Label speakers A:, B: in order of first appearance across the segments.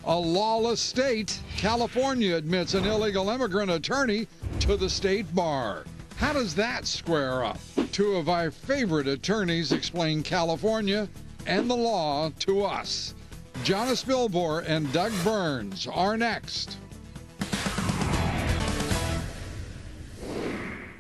A: A lawless state, California admits an illegal immigrant attorney to the state bar. How does that square up? Two of our favorite attorneys explain California and the law to us. Jonna Spilbor and Doug Burns are next.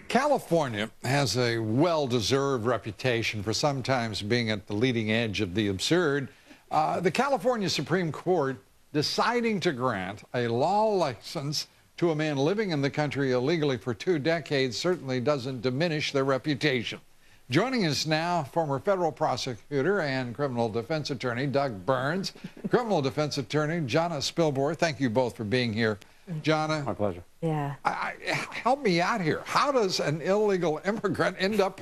A: California has a well-deserved reputation for sometimes being at the leading edge of the absurd. The California Supreme Court deciding to grant a law license to a man living in the country illegally for 2 decades certainly doesn't diminish their reputation. Joining us now, former federal prosecutor and criminal defense attorney Doug Burns, criminal defense attorney Jonna Spilbor. Thank you both for being here. Jonna.
B: My pleasure.
C: Yeah.
A: Help me out here. How does an illegal immigrant end up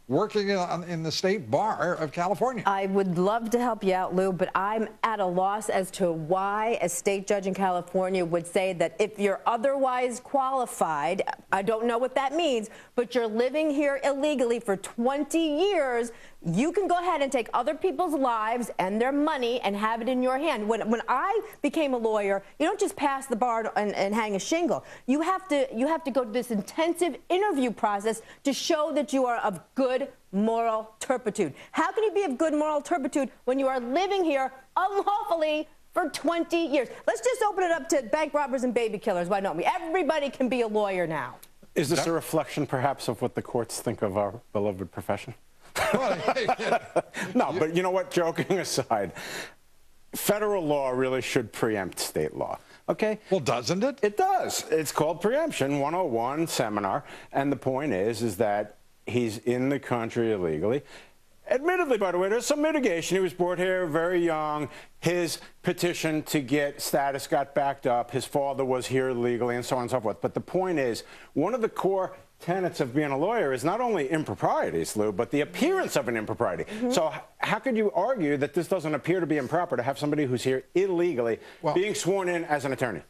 A: working in the state bar of California?
C: I would love to help you out, Lou, but I'm at a loss as to why a state judge in California would say that if you're otherwise qualified, I don't know what that means, but you're living here illegally for 20 years, you can go ahead and take other people's lives and their money and have it in your hand. When I became a lawyer, you don't just pass the bar and hang a shingle. You have to go to this intensive interview process to show that you are of good moral turpitude. How can you be of good moral turpitude when you are living here unlawfully for 20 years? Let's just open it up to bank robbers and baby killers. Why don't we? Everybody can be a lawyer now.
B: Is this a reflection, perhaps, of what the courts think of our beloved profession? No, but you know what? Joking aside, federal law really should preempt state law. Okay?
A: Well, doesn't it?
B: It does. It's called Preemption 101 seminar, and the point is that he's in the country illegally. Admittedly, by the way, there's some mitigation. He was brought here very young. His petition to get status got backed up. His father was here illegally, and so on and so forth. But the point is, one of the core tenets of being a lawyer is not only improprieties, Lou, but the appearance of an impropriety. So how could you argue that this doesn't appear to be improper to have somebody who's here illegally being sworn in as an attorney?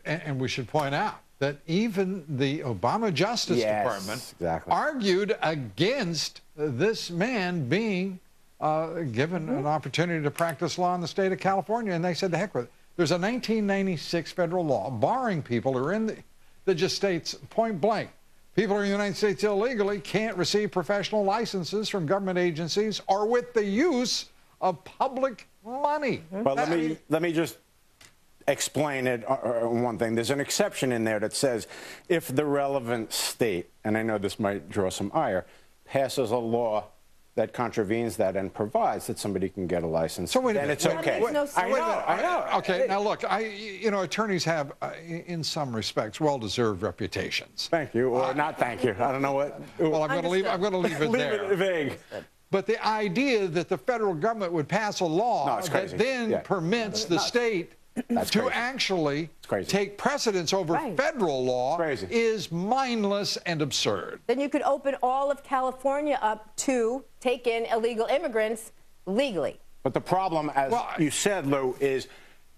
A: And we should point out that even the Obama Justice Department argued against this man being given an opportunity to practice law in the state of California, and they said, the heck with it. There's a 1996 federal law barring people who are in that just states point blank, people who are in the United States illegally can't receive professional licenses from government agencies or with the use of public money.
B: But let me just explain it one thing. There's an exception in there that says if the relevant state, and I know this might draw some ire, passes a law that contravenes that and provides that somebody can get a license, then it's okay.
C: I
B: know.
A: Okay, now look, attorneys have, in some respects, well-deserved reputations.
B: Thank you, or not thank you. I don't know what.
A: Well, I'm going to leave it there.
B: Leave it vague.
A: But the idea that the federal government would pass a law that then permits the state to actually take precedence over federal law is mindless and absurd.
C: Then you could open all of California up to take in illegal immigrants legally.
B: But the problem, as you said, Lou, is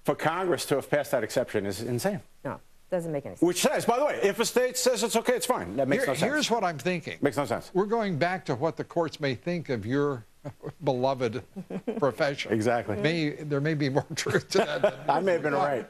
B: for Congress to have passed that exception is insane.
C: No, doesn't make any sense.
B: Which says, by the way, if a state says it's okay, it's fine. That makes no sense.
A: Here's what I'm thinking.
B: Makes no sense.
A: We're going back to what the courts may think of your beloved profession.
B: Exactly.
A: There may be more truth to that.
B: I may have been right.